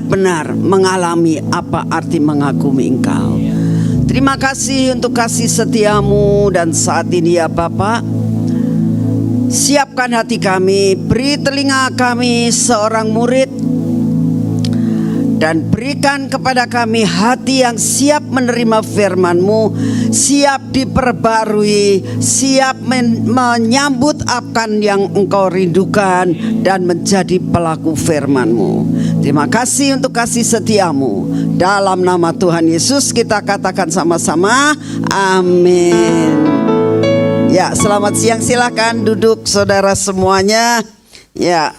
benar-benar mengalami apa arti mengagumi Engkau. Terima kasih untuk kasih setiamu, dan saat ini ya Bapa, siapkan hati kami, beri telinga kami seorang murid, dan berikan kepada kami hati yang siap menerima firman-Mu, siap diperbarui, siap menyambut akan yang Engkau rindukan, dan menjadi pelaku firman-Mu. Terima kasih untuk kasih setiamu. Dalam nama Tuhan Yesus kita katakan sama-sama, amin. Ya, selamat siang, silakan duduk saudara semuanya. Ya,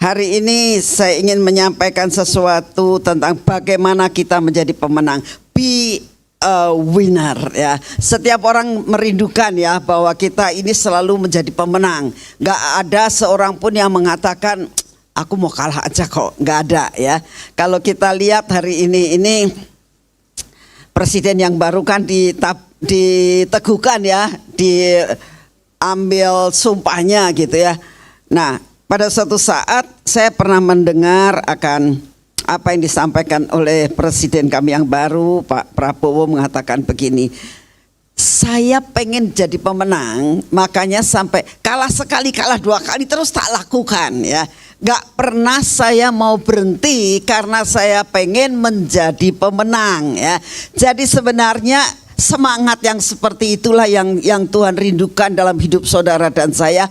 hari ini saya ingin menyampaikan sesuatu tentang bagaimana kita menjadi pemenang. Be a winner ya. Setiap orang merindukan ya bahwa kita ini selalu menjadi pemenang. Gak ada seorang pun yang mengatakan aku mau kalah aja kok. Gak ada ya. Kalau kita lihat hari ini presiden yang baru kan diteguhkan ya, diambil sumpahnya gitu ya. Nah, pada suatu saat saya pernah mendengar akan apa yang disampaikan oleh presiden kami yang baru, Pak Prabowo, mengatakan begini, saya pengen jadi pemenang, makanya sampai kalah sekali, kalah dua kali terus tak lakukan ya. Gak pernah saya mau berhenti karena saya pengen menjadi pemenang ya. Jadi sebenarnya semangat yang seperti itulah yang Tuhan rindukan dalam hidup saudara dan saya.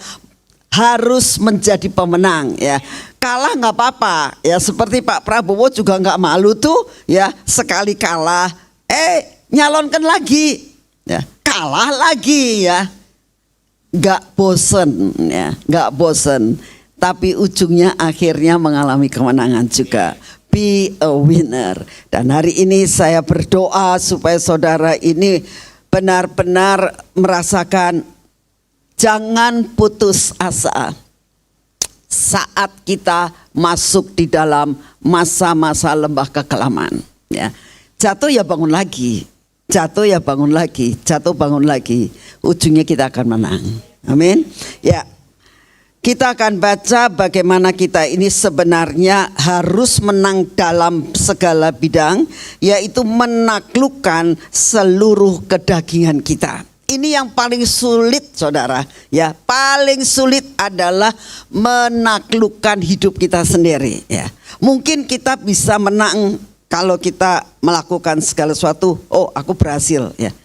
Harus menjadi pemenang ya. Kalah nggak apa-apa ya, seperti Pak Prabowo juga nggak malu tuh ya, sekali kalah nyalonkan lagi ya, kalah lagi ya, nggak bosen ya, nggak bosen, tapi ujungnya akhirnya mengalami kemenangan juga. Be a winner. Dan hari ini saya berdoa supaya saudara ini benar-benar merasakan jangan putus asa saat kita masuk di dalam masa-masa lembah kekelaman ya. Jatuh ya bangun lagi, jatuh ya bangun lagi, jatuh bangun lagi, ujungnya kita akan menang. Amin ya. Kita akan baca bagaimana kita ini sebenarnya harus menang dalam segala bidang, yaitu menaklukkan seluruh kedagingan kita. Ini yang paling sulit saudara ya, paling sulit adalah menaklukkan hidup kita sendiri ya. Mungkin kita bisa menang kalau kita melakukan segala sesuatu, oh aku berhasil ya.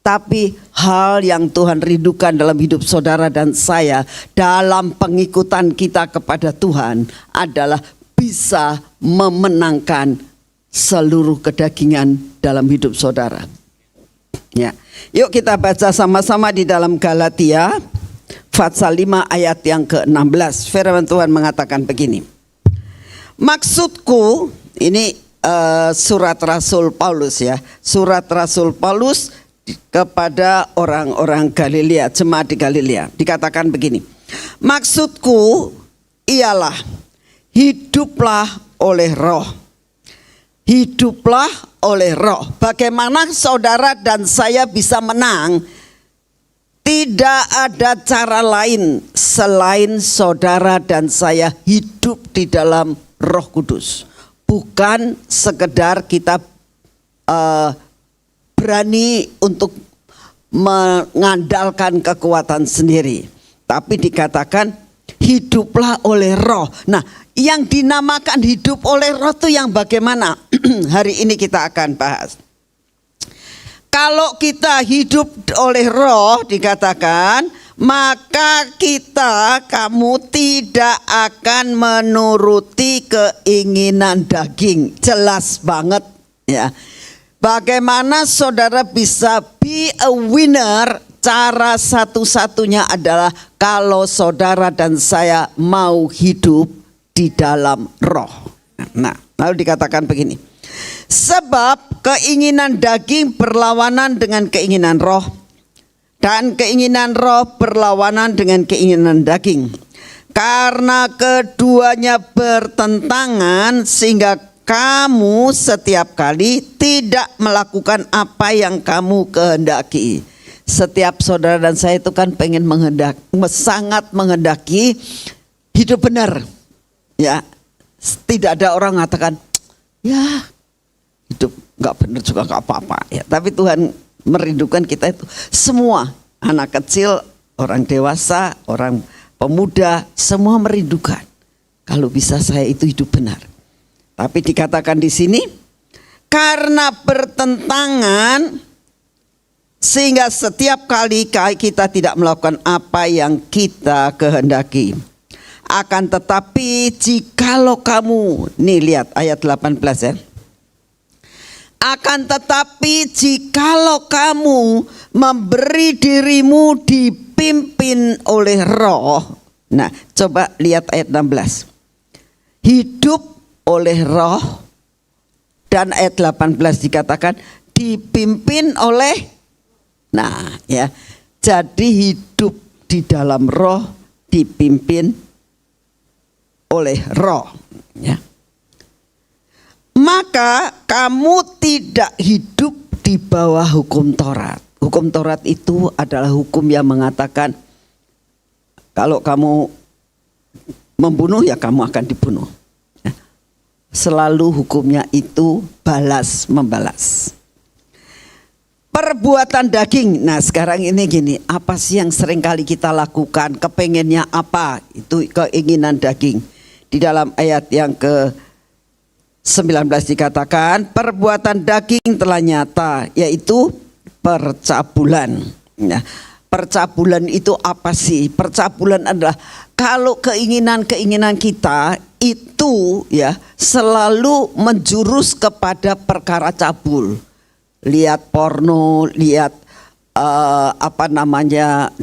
Tapi hal yang Tuhan rindukan dalam hidup saudara dan saya dalam pengikutan kita kepada Tuhan adalah bisa memenangkan seluruh kedagingan dalam hidup saudara. Ya, yuk kita baca sama-sama di dalam Galatia pasal 5 ayat yang ke-16. Firman Tuhan mengatakan begini. Maksudku, ini surat Rasul Paulus ya, surat Rasul Paulus kepada orang-orang Galilea, jemaat di Galilea. Dikatakan begini. Maksudku ialah hiduplah oleh Roh. Hiduplah oleh Roh. Bagaimana saudara dan saya bisa menang? Tidak ada cara lain selain saudara dan saya hidup di dalam Roh Kudus. Bukan sekedar kita berani untuk mengandalkan kekuatan sendiri, tapi dikatakan hiduplah oleh Roh. Nah, yang dinamakan hidup oleh Roh itu yang bagaimana? Hari ini kita akan bahas. Kalau kita hidup oleh Roh dikatakan, maka kamu tidak akan menuruti keinginan daging. Jelas banget ya. Bagaimana saudara bisa be a winner? Cara satu-satunya adalah kalau saudara dan saya mau hidup di dalam Roh. Nah, lalu dikatakan begini. Sebab keinginan daging berlawanan dengan keinginan Roh, dan keinginan Roh berlawanan dengan keinginan daging. Karena keduanya bertentangan sehingga kamu setiap kali tidak melakukan apa yang kamu kehendaki. Setiap saudara dan saya itu kan pengen sangat menghendaki hidup benar. Ya, Tidak ada orang mengatakan, ya hidup nggak benar juga nggak apa-apa. Ya, tapi Tuhan merindukan kita itu semua, anak kecil, orang dewasa, orang pemuda, semua merindukan. Kalau bisa saya itu hidup benar. Tapi dikatakan di sini, karena bertentangan sehingga setiap kali kita tidak melakukan apa yang kita kehendaki. Akan tetapi jikalau kamu, nih lihat ayat 18 ya. Akan tetapi jikalau kamu memberi dirimu dipimpin oleh Roh. Nah, coba lihat ayat 16. Hidup oleh Roh, dan ayat 18 dikatakan dipimpin oleh. Nah, ya. Jadi hidup di dalam Roh, dipimpin oleh Roh, ya. Maka kamu tidak hidup di bawah hukum Taurat. Hukum Taurat itu adalah hukum yang mengatakan kalau kamu membunuh ya kamu akan dibunuh. Selalu hukumnya itu balas membalas. Perbuatan daging. Nah sekarang ini gini, apa sih yang sering kali kita lakukan? Kepengennya apa? Itu keinginan daging. Di dalam ayat yang ke-19 dikatakan perbuatan daging telah nyata, yaitu percabulan. Nah, percabulan itu apa sih? Percabulan adalah kalau keinginan-keinginan kita itu ya selalu menjurus kepada perkara cabul. Lihat porno, lihat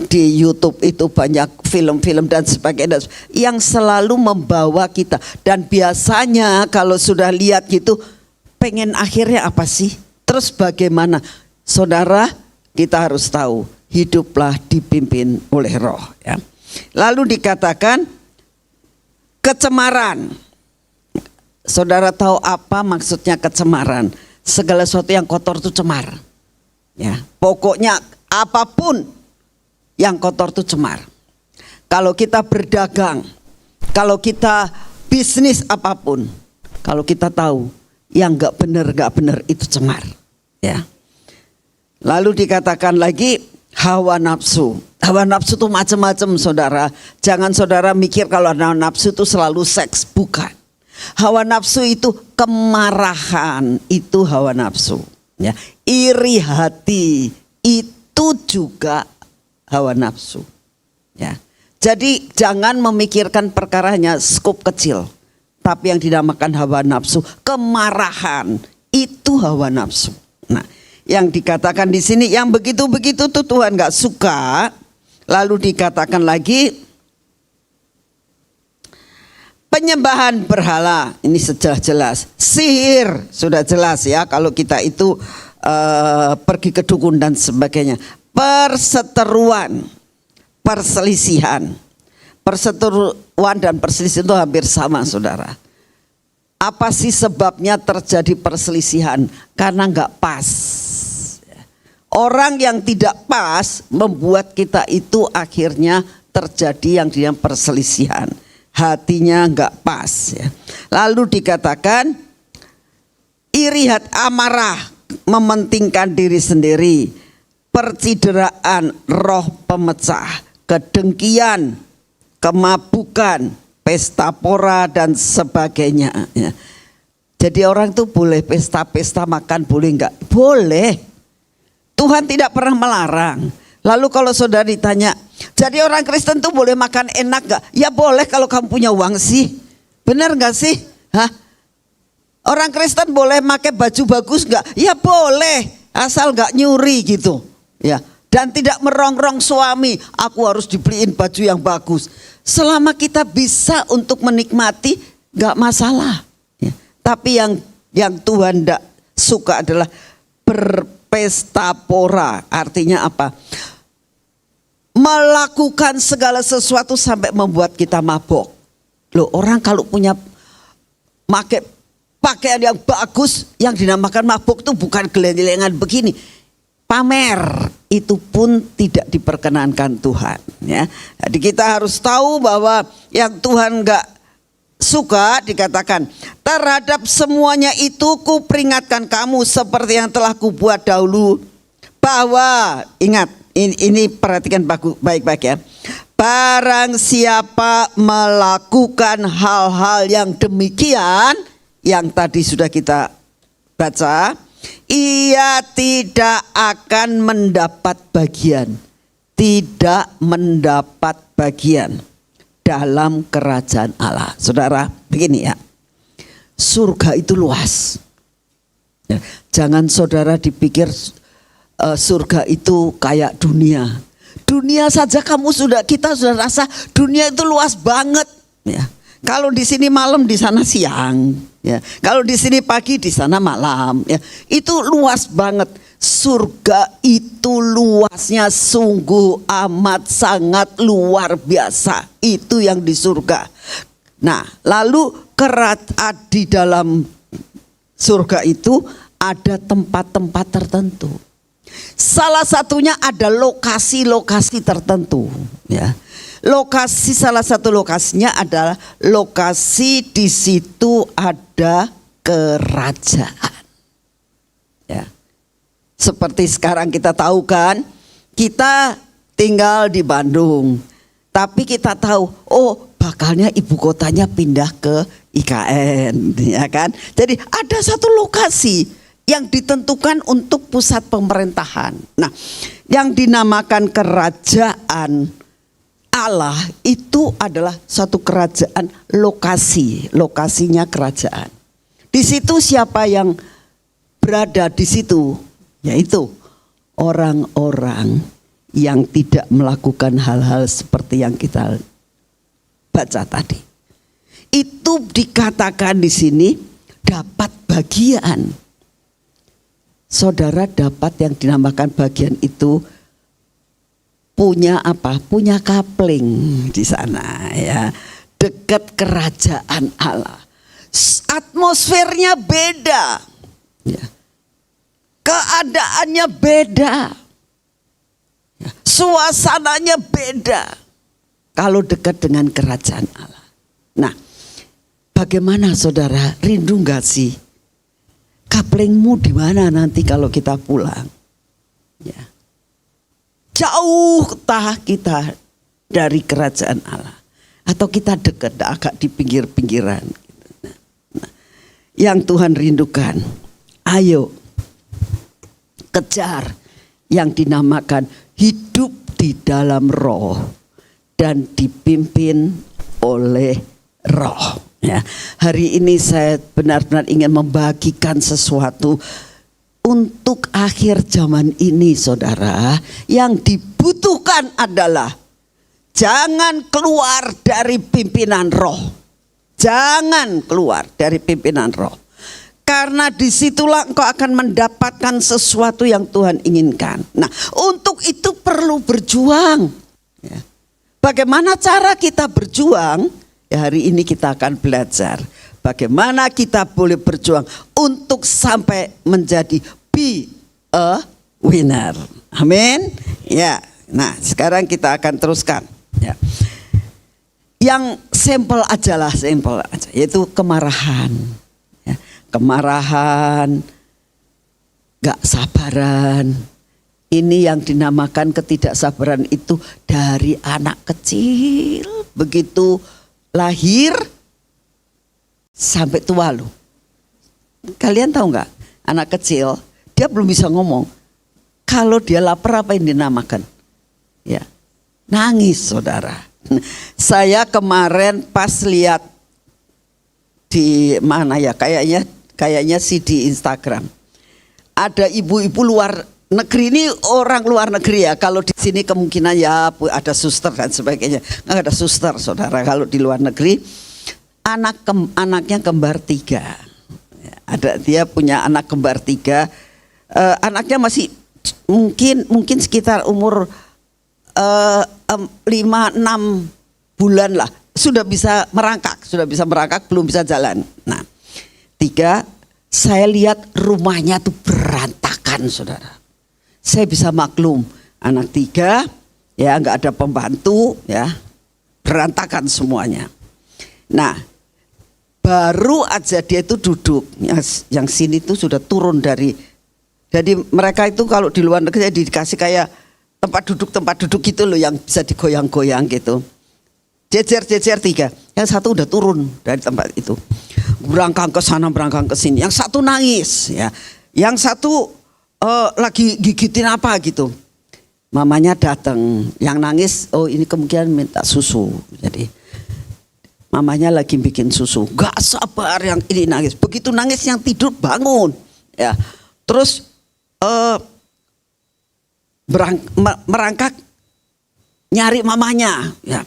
di YouTube itu banyak film-film dan sebagainya yang selalu membawa kita. Dan biasanya kalau sudah lihat gitu, pengen akhirnya apa sih? Terus bagaimana? Saudara, kita harus tahu, hiduplah dipimpin oleh Roh, ya. Lalu dikatakan kecemaran. Saudara tahu apa maksudnya kecemaran? Segala sesuatu yang kotor itu cemar. Ya, pokoknya apapun yang kotor itu cemar. Kalau kita berdagang, kalau kita bisnis apapun, kalau kita tahu yang nggak benar itu cemar. Ya. Lalu dikatakan lagi hawa nafsu. Hawa nafsu itu macam-macam, saudara. Jangan saudara mikir kalau hawa nafsu itu selalu seks, bukan. Hawa nafsu itu kemarahan, itu hawa nafsu. Ya, iri hati itu juga hawa nafsu. Ya, jadi jangan memikirkan perkaranya skop kecil, tapi yang dinamakan hawa nafsu, kemarahan itu hawa nafsu. Nah, yang dikatakan di sini yang begitu-begitu tuh Tuhan nggak suka. Lalu dikatakan lagi penyembahan berhala, ini jelas-jelas. Sihir sudah jelas ya kalau kita itu pergi ke dukun dan sebagainya. Perseteruan, perselisihan. Perseteruan dan perselisihan itu hampir sama, saudara. Apa sih sebabnya terjadi perselisihan? Karena nggak pas. Orang yang tidak pas membuat kita itu akhirnya terjadi yang dinamakan perselisihan. Hatinya nggak pas. Ya. Lalu dikatakan iri hati, amarah, mementingkan diri sendiri, percideraan, roh pemecah, kedengkian, kemabukan, pesta pora dan sebagainya. Ya. Jadi orang tuh boleh pesta-pesta makan, boleh nggak? Boleh. Tuhan tidak pernah melarang. Lalu kalau saudara ditanya, jadi orang Kristen tuh boleh makan enak gak? Ya boleh kalau kamu punya uang sih. Benar gak sih? Hah? Orang Kristen boleh pakai baju bagus gak? Ya boleh, asal gak nyuri gitu. Ya. Dan tidak merongrong suami, aku harus dibeliin baju yang bagus. Selama kita bisa untuk menikmati, gak masalah. Ya. Tapi yang Tuhan gak suka adalah berpesta pora. Artinya apa? Melakukan segala sesuatu sampai membuat kita mabok. Loh, orang kalau punya pakaian yang bagus, yang dinamakan mabok itu bukan geleng-gelengan begini. Pamer itu pun tidak diperkenankan Tuhan. Ya. Jadi kita harus tahu bahwa yang Tuhan gak suka dikatakan, terhadap semuanya itu kuperingatkan kamu seperti yang telah kubuat dahulu, bahwa ingat ini perhatikan baik-baik ya. Barang siapa melakukan hal-hal yang demikian yang tadi sudah kita baca, ia tidak akan mendapat bagian, tidak mendapat bagian dalam kerajaan Allah. Saudara, begini ya, surga itu luas. Jangan saudara dipikir surga itu kayak dunia. Dunia saja kita sudah rasa dunia itu luas banget. Ya. Kalau di sini malam, di sana siang. Ya. Kalau di sini pagi, di sana malam. Ya. Itu luas banget. Surga itu luasnya sungguh amat sangat luar biasa. Itu yang di surga. Nah, lalu di dalam surga itu ada tempat-tempat tertentu. Salah satunya ada lokasi-lokasi tertentu, ya. Salah satu lokasinya adalah lokasi di situ ada kerajaan. Ya. Seperti sekarang kita tahu kan, kita tinggal di Bandung, tapi kita tahu, bakalnya ibu kotanya pindah ke IKN, ya kan? Jadi ada satu lokasi yang ditentukan untuk pusat pemerintahan. Nah, yang dinamakan kerajaan Allah itu adalah satu kerajaan lokasinya kerajaan. Di situ siapa yang berada di situ? Yaitu orang-orang yang tidak melakukan hal-hal seperti yang kita baca tadi. Itu dikatakan di sini dapat bagian. Saudara dapat yang dinamakan bagian itu punya apa? Punya kapling di sana ya. Dekat kerajaan Allah. Atmosfernya beda. Ya. Keadaannya beda. Ya. Suasananya beda. Kalau dekat dengan kerajaan Allah. Nah, bagaimana saudara? Rindu gak sih? Kaplingmu di mana nanti kalau kita pulang? Ya. Jauh tah kita dari kerajaan Allah, atau kita dekat agak di pinggir-pinggiran. Nah, yang Tuhan rindukan, ayo kejar yang dinamakan hidup di dalam roh dan dipimpin oleh roh. Ya, hari ini saya benar-benar ingin membagikan sesuatu untuk akhir zaman ini, saudara. Yang dibutuhkan adalah jangan keluar dari pimpinan roh. Jangan keluar dari pimpinan roh. Karena disitulah engkau akan mendapatkan sesuatu yang Tuhan inginkan. Nah, untuk itu perlu berjuang. Ya. Bagaimana cara kita berjuang? Ya, hari ini kita akan belajar bagaimana kita boleh berjuang untuk sampai menjadi be a winner. Amin. Ya. Nah, sekarang kita akan teruskan. Ya. Yang simple aja, yaitu kemarahan. Ya. Kemarahan, gak sabaran. Ini yang dinamakan ketidaksabaran itu dari anak kecil, begitu lahir sampai tua loh. Kalian tahu nggak? Anak kecil dia belum bisa ngomong. Kalau dia lapar apa yang dinamakan? Ya, nangis, saudara. Saya kemarin pas lihat di mana ya? Kayaknya sih di Instagram. Ada ibu-ibu luar negeri, ini orang luar negeri ya. Kalau di sini kemungkinan ya ada suster dan sebagainya. Nggak ada suster, saudara. Kalau di luar negeri, anaknya kembar 3. Dia punya anak kembar 3. Anaknya masih mungkin sekitar umur 5-6 bulan lah. Sudah bisa merangkak, belum bisa jalan. Nah, 3, saya lihat rumahnya tuh berantakan, saudara. Saya bisa maklum, anak 3 ya, nggak ada pembantu ya, berantakan semuanya. Nah, baru aja dia itu duduk, yang sini tuh sudah turun dari, jadi mereka itu kalau di luar negeri dikasih kayak tempat duduk gitu loh yang bisa digoyang-goyang gitu. Jejer 3, yang satu udah turun dari tempat itu, berangkang ke sana berangkang ke sini, yang satu nangis ya, yang satu lagi gigitin apa gitu. Mamanya datang, yang nangis, oh ini kemungkinan minta susu, jadi mamanya lagi bikin susu, gak sabar yang ini nangis, begitu nangis yang tidur bangun ya, terus merangkak nyari mamanya ya.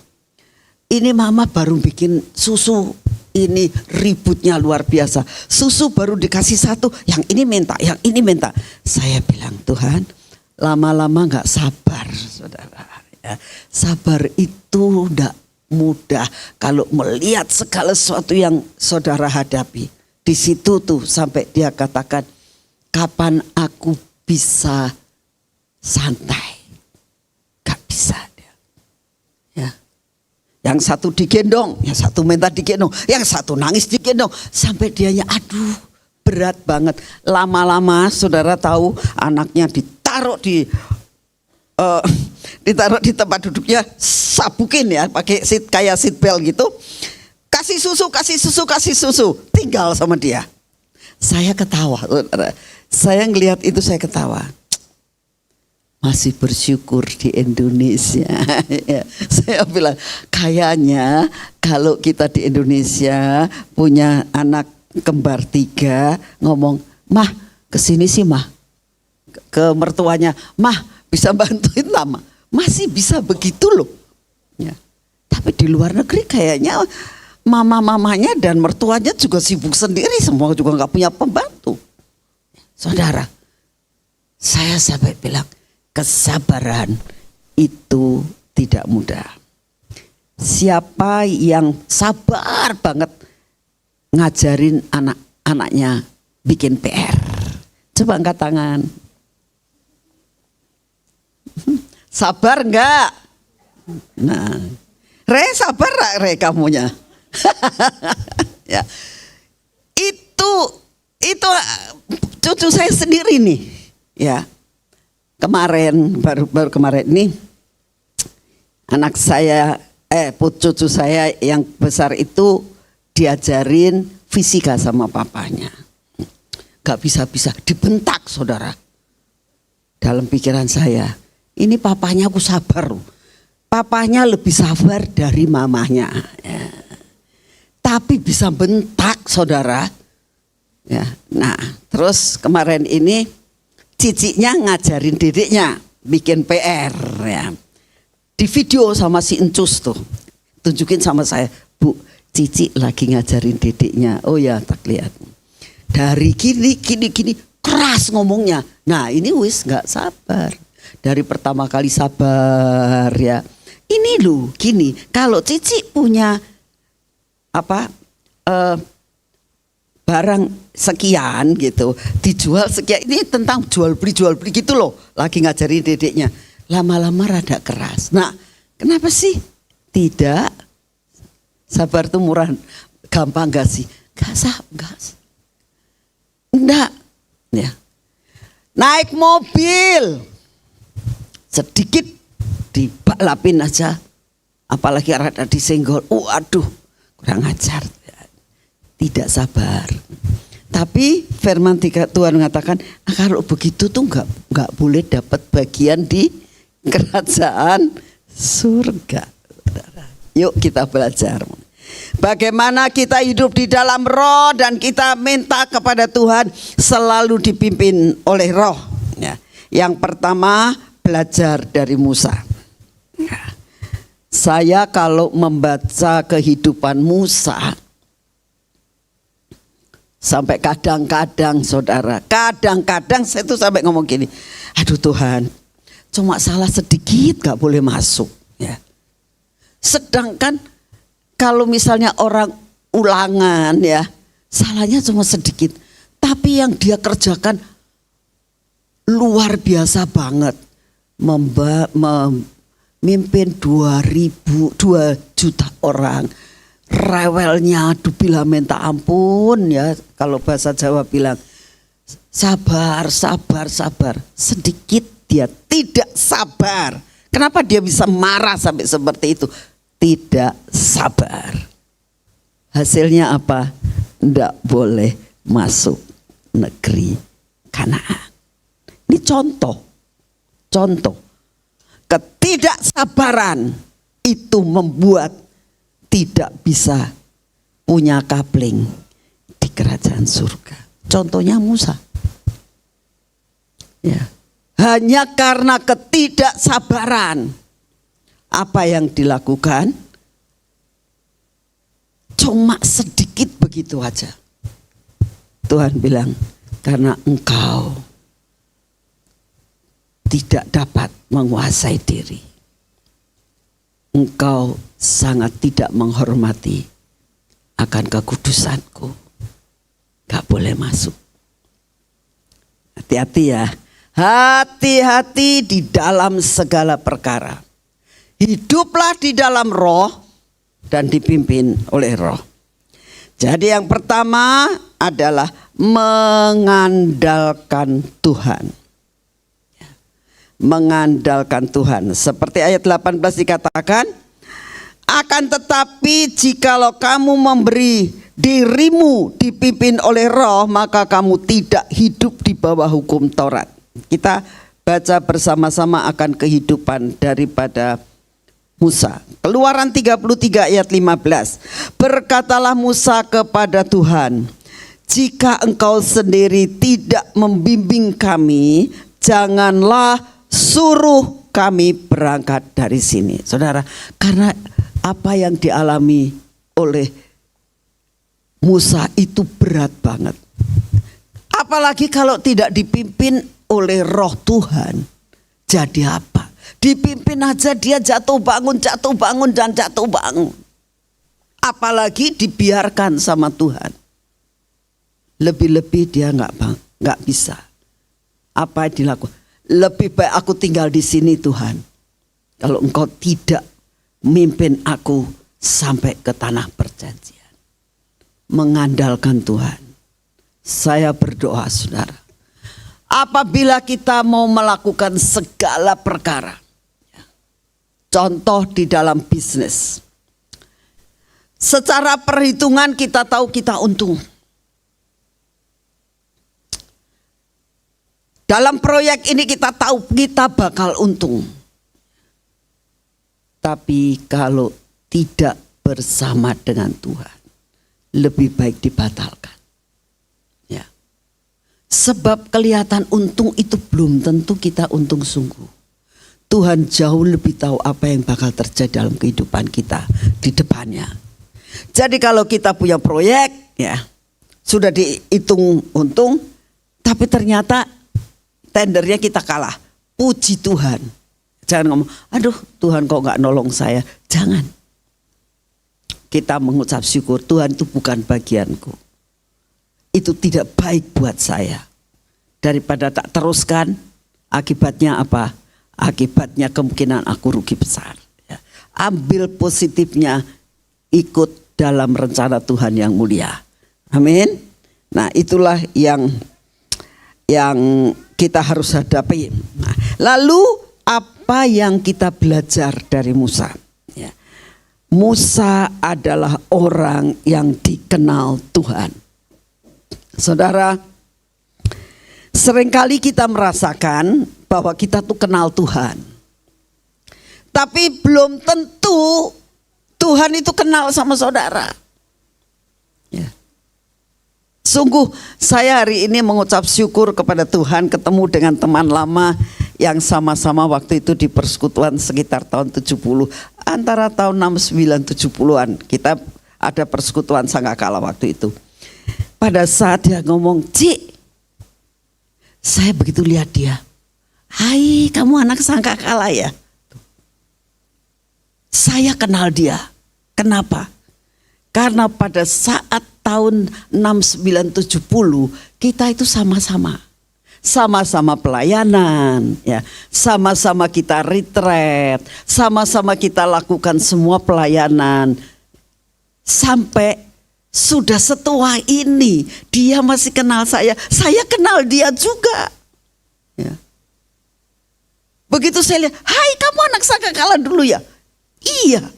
Ini mama baru bikin susu, ini ributnya luar biasa. Susu baru dikasih satu, yang ini minta, yang ini minta. Saya bilang, Tuhan, lama-lama gak sabar, saudara. Ya, sabar itu gak mudah kalau melihat segala sesuatu yang saudara hadapi. Di situ tuh sampai dia katakan, kapan aku bisa santai? Gak bisa dia. Ya. Yang satu digendong, yang satu minta digendong, yang satu nangis digendong, sampai dianya aduh berat banget. Lama-lama saudara tahu anaknya ditaruh di tempat duduknya, sabukin ya pakai kayak seat belt gitu, kasih susu, tinggal sama dia. Saya ketawa, saudara. Saya ngelihat itu saya ketawa. Masih bersyukur di Indonesia. Ya, saya bilang kayaknya kalau kita di Indonesia punya anak kembar 3 ngomong, mah kesini sih mah, ke mertuanya, mah bisa bantuin lama, masih bisa begitu loh. Ya. Tapi di luar negeri kayaknya mama-mamanya dan mertuanya juga sibuk sendiri, semua juga nggak punya pembantu. Saudara, saya sampai bilang, kesabaran itu tidak mudah. Siapa yang sabar banget ngajarin anak-anaknya bikin PR? Coba angkat tangan. Sabar enggak? Nah, Re sabar enggak Re kamunya? Ya. Itu cucu saya sendiri nih, ya. Baru kemarin ini anak saya cucu saya yang besar itu diajarin fisika sama papanya. Gak bisa dibentak, saudara. Dalam pikiran saya, ini papanya aku sabar. Papanya lebih sabar dari mamanya. Ya. Tapi bisa bentak, saudara. Ya. Nah, terus kemarin ini ciciknya ngajarin dedeknya bikin PR ya. Di video sama si Encus tuh. Tunjukin sama saya, Bu, Cici lagi ngajarin dedeknya. Oh ya, tak lihat. Dari gini keras ngomongnya. Nah, ini wis enggak sabar. Dari pertama kali sabar ya. Ini loh gini, kalau Cici punya barang sekian gitu, dijual sekian, ini tentang jual beli gitu loh, lagi ngajarin dedeknya, lama-lama rada keras. Nah, kenapa sih tidak sabar tuh murah, gampang gak sih? Gak, enggak ya. Naik mobil sedikit dibalapin aja, apalagi rada disenggol, aduh kurang ajar. Tidak sabar. Tapi firman Tuhan mengatakan, kalau begitu tuh nggak boleh dapat bagian di kerajaan surga. Yuk kita belajar. Bagaimana kita hidup di dalam roh dan kita minta kepada Tuhan selalu dipimpin oleh roh. Ya. Yang pertama, belajar dari Musa. Ya. Saya kalau membaca kehidupan Musa, sampai kadang-kadang saudara, kadang-kadang saya tuh sampai ngomong gini, aduh Tuhan, cuma salah sedikit gak boleh masuk ya. Sedangkan kalau misalnya orang ulangan ya, salahnya cuma sedikit, tapi yang dia kerjakan luar biasa banget. Memimpin 2 juta orang, rewelnya, aduh bila minta ampun ya, kalau bahasa Jawa bilang sabar, sabar, sabar. Sedikit dia tidak sabar. Kenapa dia bisa marah sampai seperti itu? Tidak sabar. Hasilnya apa? Tidak boleh masuk negeri Kanaan. Ini contoh. Ketidaksabaran itu membuat tidak bisa punya kapling di kerajaan surga. Contohnya Musa. Ya. Hanya karena ketidaksabaran, apa yang dilakukan cuma sedikit begitu aja. Tuhan bilang, karena engkau tidak dapat menguasai diri, engkau sangat tidak menghormati akan kekudusanku, gak boleh masuk. Hati-hati ya, hati-hati di dalam segala perkara. Hiduplah di dalam roh dan dipimpin oleh roh. Jadi yang pertama adalah mengandalkan Tuhan. Mengandalkan Tuhan. Seperti ayat 18 dikatakan, akan tetapi jikalau kamu memberi dirimu dipimpin oleh roh, maka kamu tidak hidup di bawah hukum Taurat. Kita baca bersama-sama akan kehidupan daripada Musa. Keluaran 33 ayat 15. Berkatalah Musa kepada Tuhan, jika engkau sendiri tidak membimbing kami, janganlah suruh kami berangkat dari sini. Saudara, karena apa yang dialami oleh Musa itu berat banget. Apalagi kalau tidak dipimpin oleh roh Tuhan. Jadi apa? Dipimpin aja dia jatuh bangun dan jatuh bangun. Apalagi dibiarkan sama Tuhan. Lebih-lebih dia nggak bisa. Apa yang dilakukan? Lebih baik aku tinggal di sini Tuhan. Kalau engkau tidak memimpin aku sampai ke tanah perjanjian. Mengandalkan Tuhan. Saya berdoa saudara. Apabila kita mau melakukan segala perkara. Contoh di dalam bisnis. Secara perhitungan kita tahu kita untung. Dalam proyek ini kita tahu kita bakal untung. Tapi kalau tidak bersama dengan Tuhan, lebih baik dibatalkan. Ya. Sebab kelihatan untung itu belum tentu kita untung sungguh. Tuhan jauh lebih tahu apa yang bakal terjadi dalam kehidupan kita di depannya. Jadi kalau kita punya proyek, ya sudah dihitung untung, tapi ternyata tendernya kita kalah. Puji Tuhan. Jangan ngomong, aduh Tuhan kok gak nolong saya. Jangan. Kita mengucap syukur, Tuhan itu bukan bagianku. Itu tidak baik buat saya. Daripada tak teruskan, akibatnya apa? Akibatnya kemungkinan aku rugi besar. Ya. Ambil positifnya, ikut dalam rencana Tuhan yang mulia. Amin. Nah itulah yang kita harus hadapi. Nah, lalu apa yang kita belajar dari Musa? Ya. Musa adalah orang yang dikenal Tuhan. Saudara, seringkali kita merasakan bahwa kita tuh kenal Tuhan. Tapi belum tentu Tuhan itu kenal sama saudara. Ya. Sungguh saya hari ini mengucap syukur kepada Tuhan ketemu dengan teman lama yang sama-sama waktu itu di persekutuan sekitar tahun 70. Antara tahun 69 70-an kita ada persekutuan sangkakala waktu itu. Pada saat dia ngomong, Cik, saya begitu lihat dia. Hai, kamu anak sangkakala ya? Saya kenal dia. Kenapa? Karena pada saat tahun 69 70 kita itu sama-sama pelayanan, ya, sama-sama kita retreat, sama-sama kita lakukan semua pelayanan. Sampai sudah setua ini dia masih kenal saya kenal dia juga. Ya. Begitu saya lihat, hai kamu anak Sakakala dulu ya? Iya.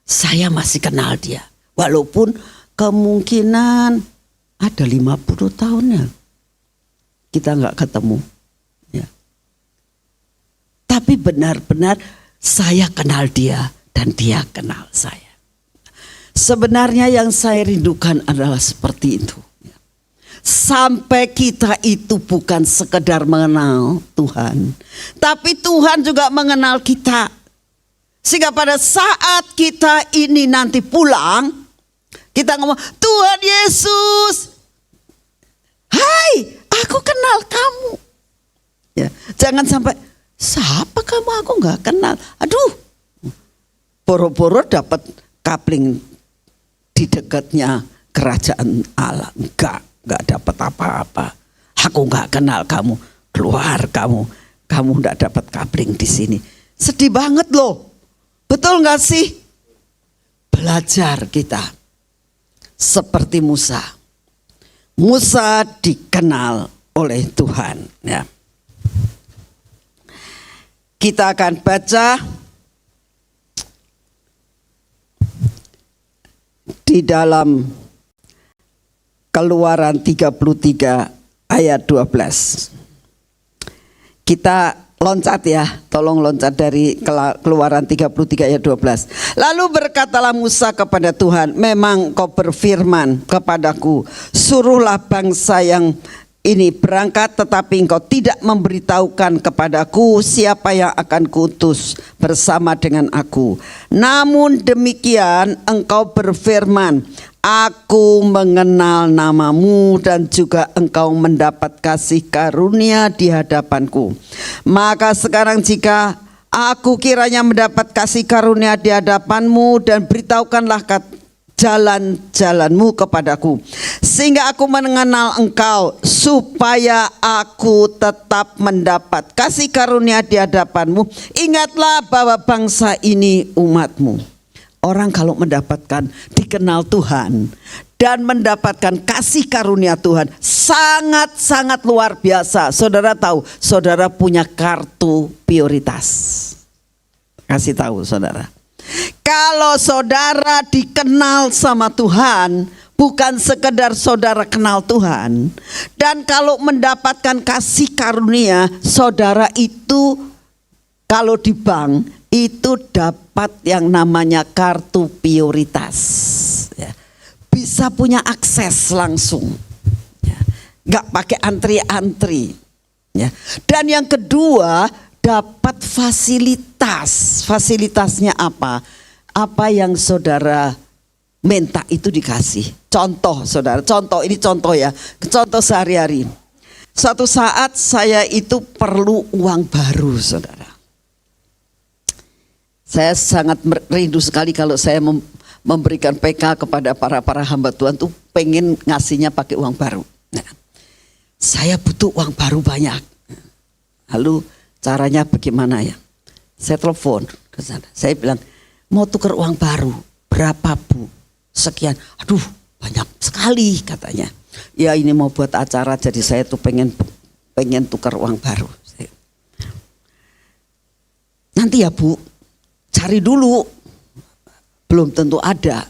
Saya masih kenal dia. Walaupun kemungkinan ada 50 tahunnya kita nggak ketemu. Ya. Tapi benar-benar saya kenal dia dan dia kenal saya. Sebenarnya yang saya rindukan adalah seperti itu. Sampai kita itu bukan sekedar mengenal Tuhan, tapi Tuhan juga mengenal kita. Sehingga pada saat kita ini nanti pulang, kita ngomong, Tuhan Yesus, hai, aku kenal kamu. Ya, jangan sampai, siapa kamu, aku gak kenal. Aduh, boro-boro dapat kapling di dekatnya kerajaan Allah. Enggak dapat apa-apa. Aku enggak kenal kamu, keluar kamu enggak dapat kapling di sini. Sedih banget loh. Betul enggak sih? Belajar kita seperti Musa. Musa dikenal oleh Tuhan. Ya. Kita akan baca di dalam Keluaran 33 ayat 12. Kita loncat ya, tolong loncat dari Keluaran 33 ayat 12. Lalu berkatalah Musa kepada Tuhan, memang kau berfirman kepadaku, suruhlah bangsa yang ini berangkat, tetapi engkau tidak memberitahukan kepadaku siapa yang akan kuutus bersama dengan aku. Namun demikian engkau berfirman, aku mengenal namamu dan juga engkau mendapat kasih karunia di hadapanku. Maka sekarang jika aku kiranya mendapat kasih karunia di hadapanmu, dan beritahukanlah jalan-jalanmu kepadaku, sehingga aku mengenal engkau, supaya aku tetap mendapat kasih karunia di hadapanmu. Ingatlah bahwa bangsa ini umatmu. Orang kalau mendapatkan dikenal Tuhan dan mendapatkan kasih karunia Tuhan, sangat-sangat luar biasa. Saudara tahu, saudara punya kartu prioritas. Kasih tahu saudara. Kalau saudara dikenal sama Tuhan, bukan sekedar saudara kenal Tuhan, dan kalau mendapatkan kasih karunia, saudara itu kalau di bank itu dapat yang namanya kartu prioritas, ya. Bisa punya akses langsung, ya. Gak pakai antri-antri, ya. Dan yang kedua, dapat fasilitas. Fasilitasnya apa? Apa yang saudara minta itu dikasih. Contoh saudara, contoh ini contoh ya, contoh sehari-hari. Suatu saat saya itu perlu uang baru saudara. Saya sangat rindu sekali kalau saya memberikan PK kepada para hamba Tuhan tuh pengen ngasihnya pakai uang baru. Nah, saya butuh uang baru banyak. Lalu caranya bagaimana ya? Saya telepon ke sana. Saya bilang, mau tukar uang baru. Berapa Bu? Sekian. Aduh banyak sekali katanya. Ya ini mau buat acara, jadi saya tuh pengen tukar uang baru. Nanti ya Bu, cari dulu. Belum tentu ada.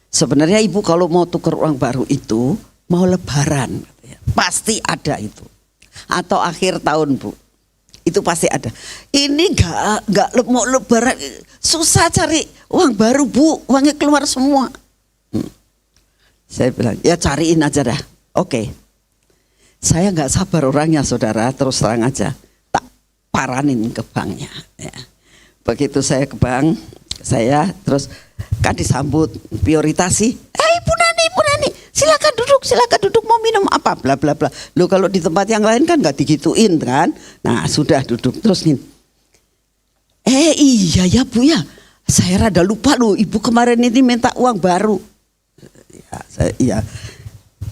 Sebenarnya Ibu kalau mau tukar uang baru itu mau lebaran. Pasti ada itu. Atau akhir tahun Bu. Itu pasti ada. Ini enggak mau lebaran, susah cari uang baru Bu, uangnya keluar semua. Saya bilang, ya cariin aja dah. Oke. Saya enggak sabar orangnya saudara, terus terang aja. Tak paranin ke banknya. Ya. Begitu saya ke bank, saya terus kan disambut prioritasi. Ibu Nani, silakan duduk, mau minum apa, bla bla bla. Lo kalau di tempat yang lain kan nggak digituin kan. Nah sudah duduk terus nih. Iya ya Bu ya, saya rada lupa loh, Ibu kemarin ini minta uang baru. Iya,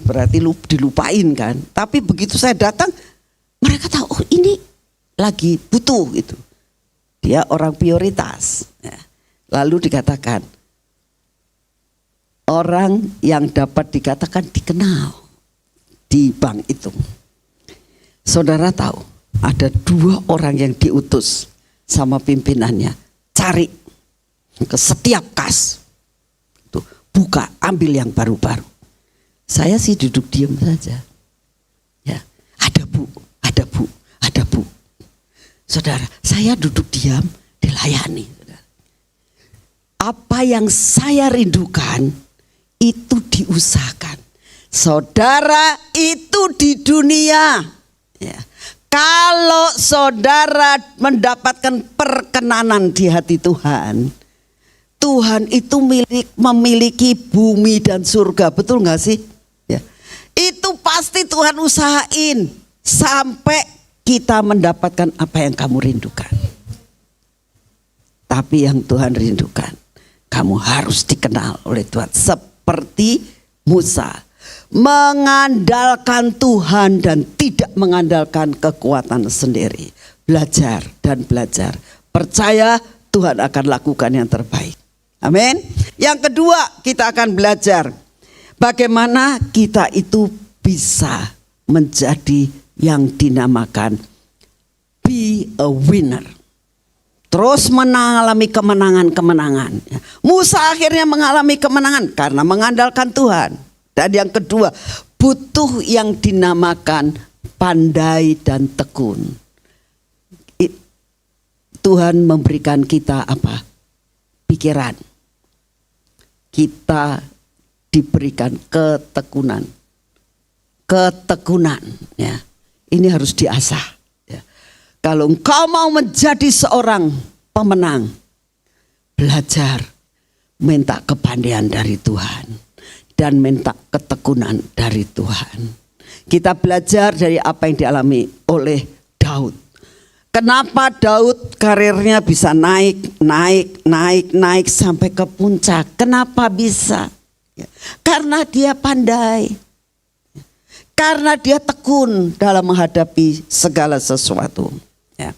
berarti dilupain kan. Tapi begitu saya datang, mereka tahu oh ini lagi butuh gitu. Dia orang prioritas. Ya. Lalu dikatakan, orang yang dapat dikatakan dikenal di bank itu. Saudara tahu, ada 2 orang yang diutus sama pimpinannya. Cari ke setiap kas. Tuh, buka, ambil yang baru-baru. Saya sih duduk diam saja. Ya, ada bu, ada bu, ada bu. Saudara, saya duduk diam, dilayani. Saudara. Apa yang saya rindukan itu diusahakan. Saudara, itu di dunia. Ya. Kalau saudara mendapatkan perkenanan di hati Tuhan, Tuhan itu memiliki bumi dan surga, betul nggak sih? Ya. Itu pasti Tuhan usahain sampai kita mendapatkan apa yang kamu rindukan. Tapi yang Tuhan rindukan, kamu harus dikenal oleh Tuhan seperti Musa, mengandalkan Tuhan dan tidak mengandalkan kekuatan sendiri. Belajar dan belajar, percaya Tuhan akan lakukan yang terbaik. Amin. Yang kedua, kita akan belajar bagaimana kita itu bisa menjadi yang dinamakan be a winner. Terus mengalami kemenangan-kemenangan. Musa akhirnya mengalami kemenangan karena mengandalkan Tuhan. Dan yang kedua, butuh yang dinamakan pandai dan tekun. Tuhan memberikan kita apa? Pikiran. Kita diberikan ketekunan. Ketekunan, ya. Ini harus diasah. Ya. Kalau engkau mau menjadi seorang pemenang, belajar minta kepandaian dari Tuhan dan minta ketekunan dari Tuhan. Kita belajar dari apa yang dialami oleh Daud. Kenapa Daud karirnya bisa naik sampai ke puncak? Kenapa bisa? Ya. Karena dia pandai. Karena dia tekun dalam menghadapi segala sesuatu. Ya.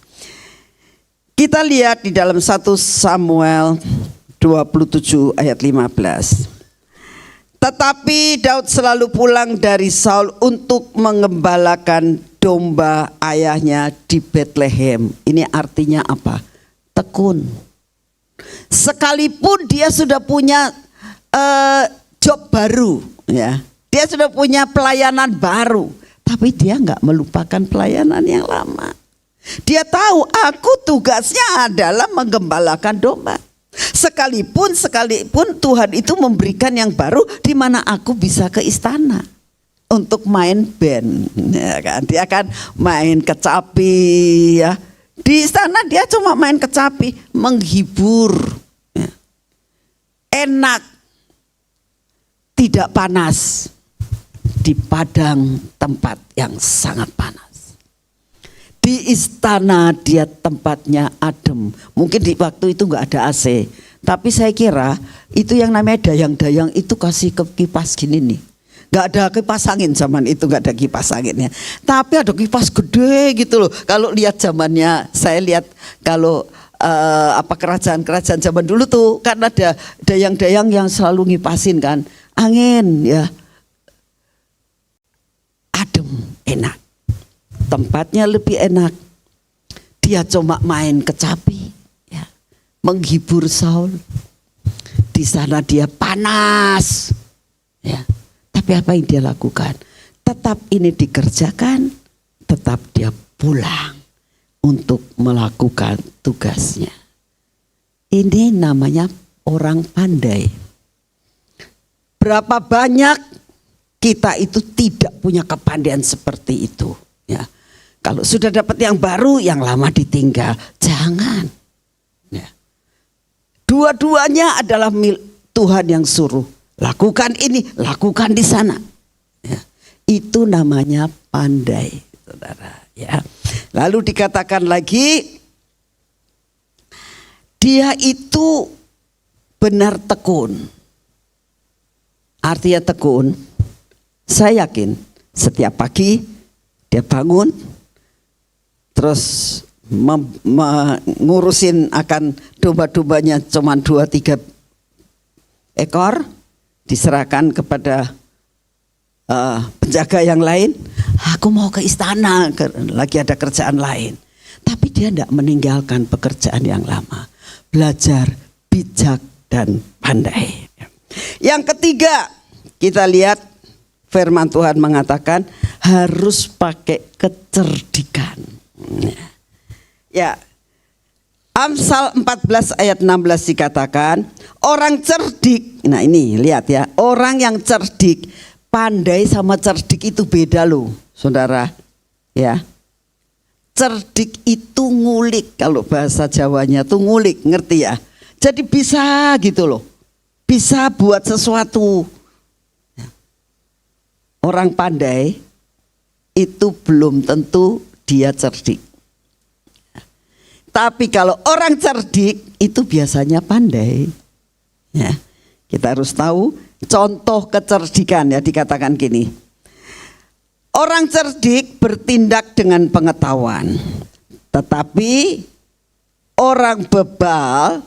Kita lihat di dalam 1 Samuel 27 ayat 15. Tetapi Daud selalu pulang dari Saul untuk mengembalakan domba ayahnya di Bethlehem. Ini artinya apa? Tekun. Sekalipun dia sudah punya job baru, ya. Dia sudah punya pelayanan baru, tapi dia nggak melupakan pelayanan yang lama. Dia tahu aku tugasnya adalah menggembalakan domba. Sekalipun Tuhan itu memberikan yang baru, di mana aku bisa ke istana untuk main band, ya kan? Dia akan main kecapi, ya. Di istana dia cuma main kecapi, menghibur, ya. Enak, tidak panas. Di padang tempat yang sangat panas. Di istana dia tempatnya adem. Mungkin di waktu itu nggak ada AC. Tapi saya kira itu yang namanya dayang-dayang itu kasih ke kipas gini nih. Nggak ada kipas angin zaman itu, nggak ada kipas anginnya. Tapi ada kipas gede gitu loh. Kalau lihat zamannya, saya lihat kalau kerajaan-kerajaan zaman dulu tuh kan ada dayang-dayang yang selalu ngipasin kan angin, ya. Adem, enak. Tempatnya lebih enak. Dia cuma main kecapi, ya. Menghibur Saul. Di sana dia panas, ya. Tapi apa yang dia lakukan? Tetap ini dikerjakan, tetap dia pulang untuk melakukan tugasnya. Ini namanya orang pandai. Berapa banyak kita itu tidak punya kepandaian seperti itu, ya. Kalau sudah dapat yang baru, yang lama ditinggal, jangan. Ya. Dua-duanya adalah Tuhan yang suruh. Lakukan ini, lakukan di sana. Ya. Itu namanya pandai, saudara. Ya. Lalu dikatakan lagi, dia itu benar tekun. Artinya tekun. Saya yakin setiap pagi dia bangun, terus ngurusin akan domba-dombanya cuma 2-3 ekor, diserahkan kepada penjaga yang lain. Aku mau ke istana, lagi ada kerjaan lain. Tapi dia tidak meninggalkan pekerjaan yang lama. Belajar bijak dan pandai. Yang ketiga, kita lihat firman Tuhan mengatakan harus pakai kecerdikan. Ya, Amsal 14 ayat 16 dikatakan orang cerdik. Nah ini lihat ya, orang yang cerdik, pandai sama cerdik itu beda loh saudara. Ya, cerdik itu ngulik, kalau bahasa Jawanya tuh ngulik, ngerti ya. Jadi bisa gitu loh, bisa buat sesuatu. Orang pandai itu belum tentu dia cerdik. Tapi kalau orang cerdik itu biasanya pandai. Ya, kita harus tahu contoh kecerdikan ya, dikatakan gini. Orang cerdik bertindak dengan pengetahuan. Tetapi orang bebal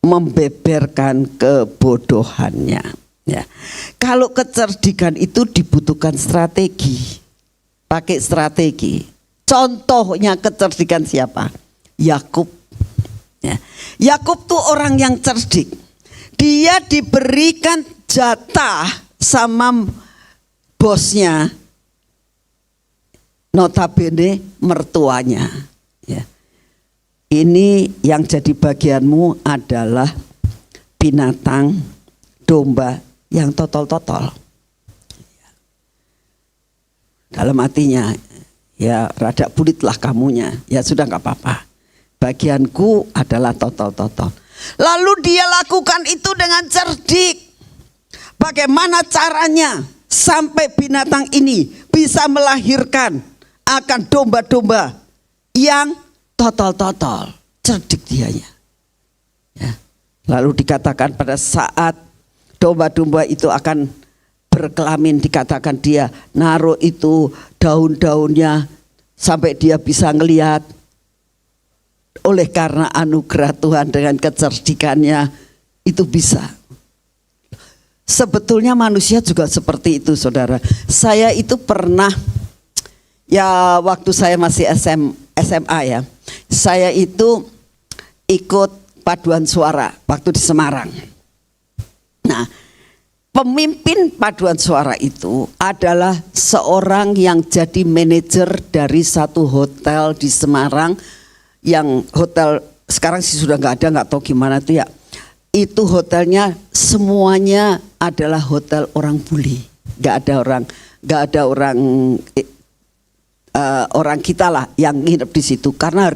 membeberkan kebodohannya. Ya. Kalau kecerdikan itu dibutuhkan strategi. Pakai strategi. Contohnya kecerdikan siapa? Yakub. Ya. Yakub tuh orang yang cerdik. Dia diberikan jatah sama bosnya, notabene mertuanya. Ya. Ini yang jadi bagianmu adalah binatang domba yang totol-totol. Dalam hatinya, ya rada bulitlah kamunya. Ya sudah gak apa-apa. Bagianku adalah totol-totol. Lalu dia lakukan itu dengan cerdik. Bagaimana caranya sampai binatang ini bisa melahirkan akan domba-domba yang totol-totol. Cerdik dianya. Ya. Lalu dikatakan pada saat domba-domba itu akan berkelamin, dikatakan dia naruh itu daun-daunnya sampai dia bisa ngelihat. Oleh karena anugerah Tuhan dengan kecerdikannya itu bisa. Sebetulnya manusia juga seperti itu saudara. Saya itu pernah, ya waktu saya masih SMA ya, saya itu ikut paduan suara waktu di Semarang. Nah, pemimpin paduan suara itu adalah seorang yang jadi manajer dari satu hotel di Semarang, yang hotel sekarang sih sudah nggak ada, nggak tahu gimana tuh ya. Itu hotelnya semuanya adalah hotel orang bule, nggak ada orang kita lah yang nginep di situ karena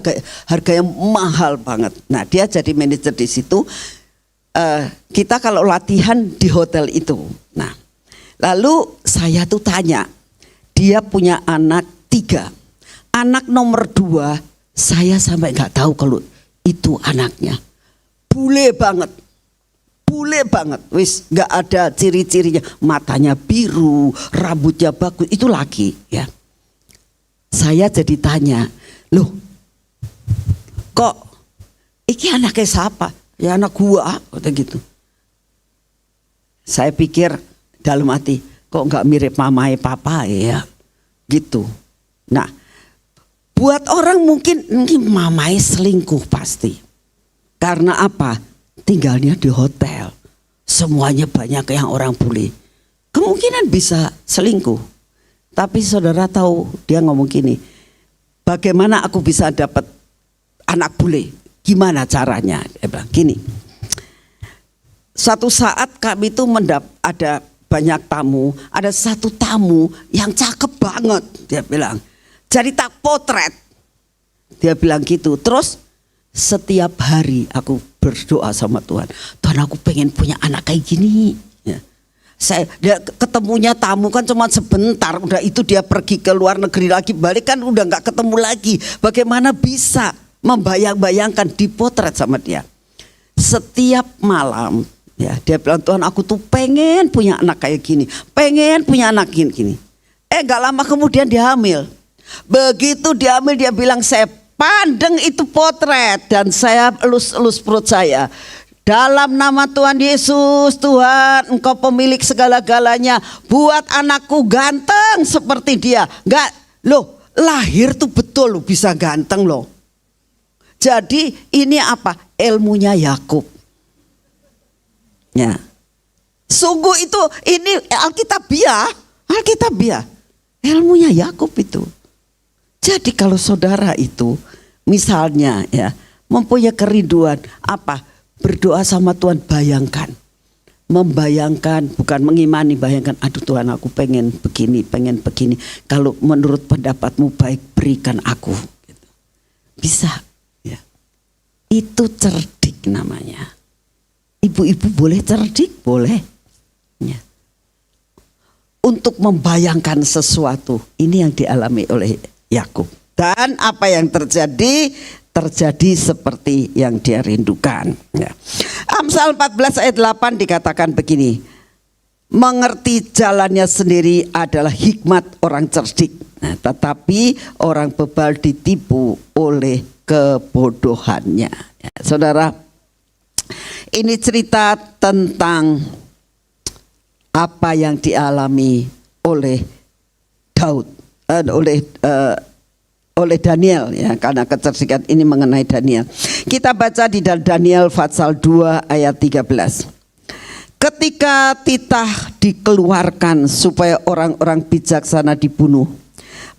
harganya mahal banget. Nah dia jadi manajer di situ. Kita kalau latihan di hotel itu. Nah lalu saya tuh tanya, dia punya anak 3, anak nomor 2. Saya sampai nggak tahu kalau itu anaknya. Bule banget, wis nggak ada ciri-cirinya. Matanya biru, rambutnya bagus, itu laki ya. Saya jadi tanya, loh, kok iki anaknya siapa? Ya anak gua, kata gitu. Saya pikir dalam hati, kok nggak mirip mamai papa ya, gitu. Nah. Buat orang mungkin mamai selingkuh pasti. Karena apa? Tinggalnya di hotel. Semuanya banyak yang orang bule. Kemungkinan bisa selingkuh. Tapi saudara tahu dia ngomong gini. Bagaimana aku bisa dapat anak bule? Gimana caranya? Dia bilang gini. Suatu saat kami itu ada banyak tamu. Ada satu tamu yang cakep banget. Dia bilang. Jadi tak potret. Dia bilang gitu. Terus setiap hari aku berdoa sama Tuhan. Tuhan aku pengen punya anak kayak gini. Ya. Dia ketemunya tamu kan cuma sebentar. Udah itu dia pergi ke luar negeri lagi. Balik kan udah gak ketemu lagi. Bagaimana bisa membayang-bayangkan dipotret sama dia. Setiap malam. Ya, dia bilang Tuhan aku tuh pengen punya anak kayak gini. Pengen punya anak gini. Gak lama kemudian dia hamil. Begitu dia hamil dia bilang saya pandang itu potret dan saya elus-elus perut saya. Dalam nama Tuhan Yesus, Tuhan Engkau pemilik segala-galanya, buat anakku ganteng seperti dia. Enggak, loh, lahir tuh betul loh bisa ganteng loh. Jadi ini apa? Ilmunya Yakub. Ya. Sungguh itu ini Alkitabiah. Ilmunya Yakub itu. Jadi kalau saudara itu misalnya ya mempunyai kerinduan apa? Berdoa sama Tuhan, bayangkan. Membayangkan, bukan mengimani, bayangkan, aduh Tuhan aku pengen begini. Kalau menurut pendapatmu baik, berikan aku. Bisa. Ya. Itu cerdik namanya. Ibu-ibu boleh cerdik? Boleh. Ya. Untuk membayangkan sesuatu. Ini yang dialami oleh Yakub. Dan apa yang terjadi? Terjadi seperti yang dia rindukan. Ya. Amsal 14 ayat 8 dikatakan begini. Mengerti jalannya sendiri adalah hikmat orang cerdik. Nah, tetapi orang bebal ditipu oleh kebodohannya. Ya, saudara, ini cerita tentang apa yang dialami oleh Daud, oleh Daniel ya, karena kecerdikan ini mengenai Daniel. Kita baca di Daniel pasal 2 ayat 13. Ketika titah dikeluarkan supaya orang-orang bijaksana dibunuh,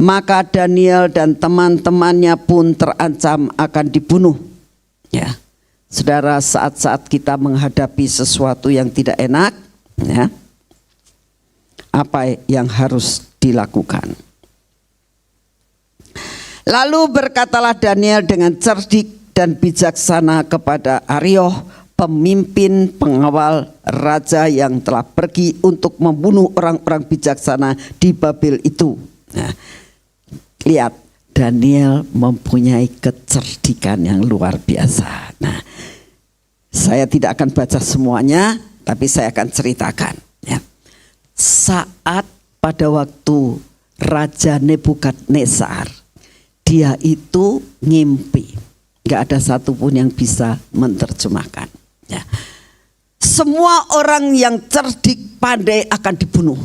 maka Daniel dan teman-temannya pun terancam akan dibunuh. Ya. Saudara, saat-saat kita menghadapi sesuatu yang tidak enak, ya, apa yang harus dilakukan? Lalu berkatalah Daniel dengan cerdik dan bijaksana kepada Arioh, pemimpin pengawal raja yang telah pergi untuk membunuh orang-orang bijaksana di Babel itu. Nah, lihat, Daniel mempunyai kecerdikan yang luar biasa. Nah, saya tidak akan baca semuanya, tapi saya akan ceritakan. Ya. Saat pada waktu Raja Nebukadnezar, dia itu ngimpi, nggak ada satupun yang bisa menerjemahkan. Ya. Semua orang yang cerdik pandai akan dibunuh.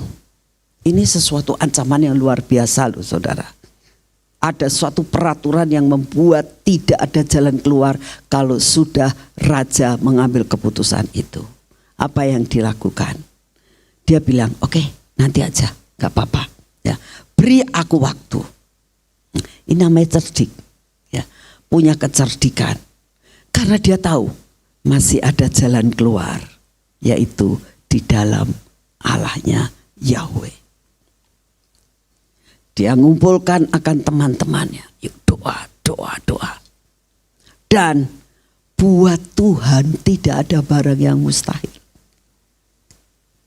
Ini sesuatu ancaman yang luar biasa loh saudara. Ada suatu peraturan yang membuat tidak ada jalan keluar kalau sudah raja mengambil keputusan itu. Apa yang dilakukan? Dia bilang, oke, nanti aja, nggak apa-apa. Ya, beri aku waktu. Ini namanya cerdik, ya, punya kecerdikan. Karena dia tahu masih ada jalan keluar, yaitu di dalam Allahnya Yahweh. Dia ngumpulkan akan teman-temannya, yuk doa. Dan buat Tuhan tidak ada barang yang mustahil.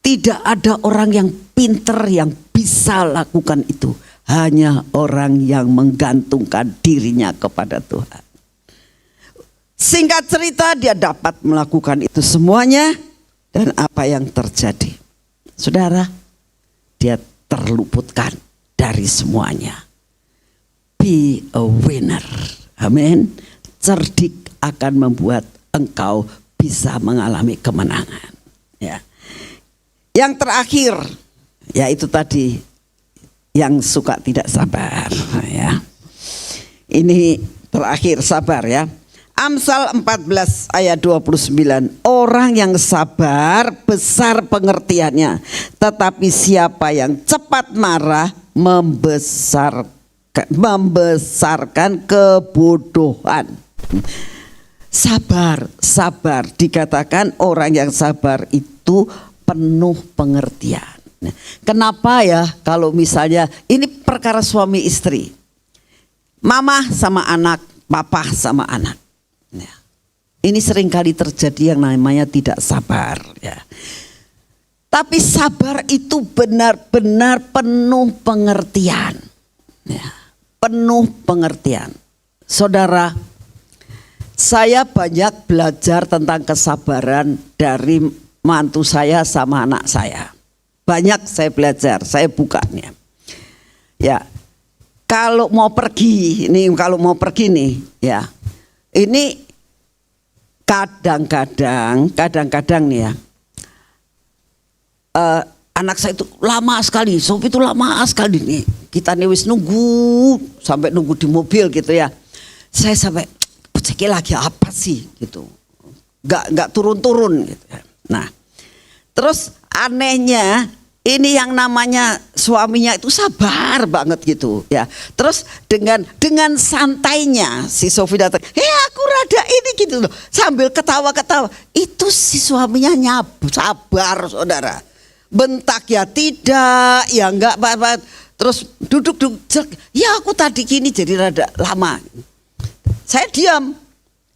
Tidak ada orang yang pinter yang bisa lakukan itu. Hanya orang yang menggantungkan dirinya kepada Tuhan. Singkat cerita, dia dapat melakukan itu semuanya. Dan apa yang terjadi? Saudara, dia terluputkan dari semuanya. Be a winner. Amin. Cerdik akan membuat engkau bisa mengalami kemenangan. Ya. Yang terakhir, yaitu tadi, yang suka tidak sabar, ya. Ini terakhir, sabar ya. Amsal 14 ayat 29. Orang yang sabar besar pengertiannya, tetapi siapa yang cepat marah membesarkan kebodohan. Sabar dikatakan orang yang sabar itu penuh pengertian. Kenapa ya kalau misalnya ini perkara suami istri, mama sama anak, papa sama anak, ya. Ini seringkali terjadi yang namanya tidak sabar, ya. Tapi sabar itu benar-benar penuh pengertian, ya. Penuh pengertian. Saudara, saya banyak belajar tentang kesabaran dari mantu saya sama anak saya. Banyak saya belajar, saya bukanya. Ya, kalau mau pergi nih ya, ini kadang-kadang nih ya, anak saya itu lama sekali, Sofi itu lama sekali nih. Kita nih wis nunggu sampai nunggu di mobil gitu ya. Saya sampai cek lagi apa sih gitu, nggak turun gitu ya. Nah, terus anehnya ini yang namanya suaminya itu sabar banget gitu ya. Terus dengan santainya si Sofi datang, aku rada ini gitu loh, sambil ketawa-ketawa. Itu si suaminya sabar saudara. Bentak ya tidak, ya enggak apa-apa. Terus duduk ya aku tadi gini jadi rada lama. Saya diam,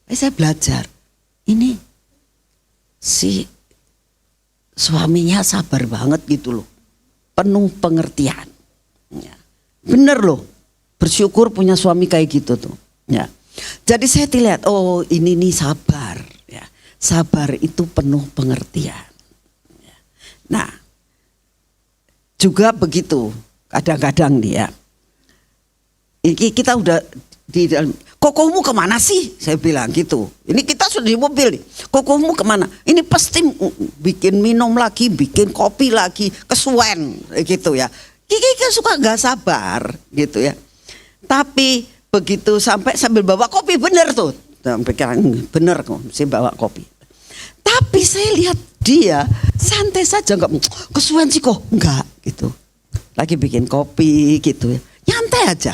saya belajar. Ini si suaminya sabar banget gitu loh, penuh pengertian. Ya. Bener loh, bersyukur punya suami kayak gitu tuh. Ya. Jadi saya lihat, oh ini nih sabar. Ya. Sabar itu penuh pengertian. Ya. Nah, juga begitu kadang-kadang nih ya. Ini kita udah di dalam, kokomu kemana sih? Saya bilang gitu. Ini kita sudah di mobil nih. Kokomu kemana? Ini pasti bikin minum lagi, bikin kopi lagi, kesuwen gitu ya. Kiki kan suka nggak sabar gitu ya. Tapi begitu sampai sambil bawa kopi bener tuh. Pikiran bener kok, mesti bawa kopi. Tapi saya lihat dia santai saja, nggak kesuwen sih kok, enggak gitu. Lagi bikin kopi gitu ya, nyantai aja.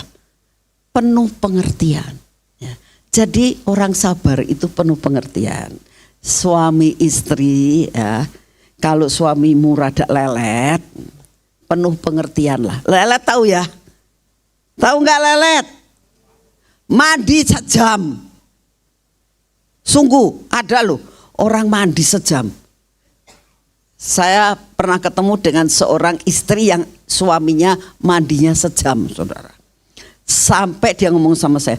Penuh pengertian. Ya. Jadi orang sabar itu penuh pengertian. Suami istri ya, kalau suamimu rada lelet, penuh pengertian lah. Lelet tahu ya? Tahu nggak lelet? Mandi sejam. Sungguh ada loh orang mandi sejam. Saya pernah ketemu dengan seorang istri yang suaminya mandinya sejam, saudara. Sampai dia ngomong sama saya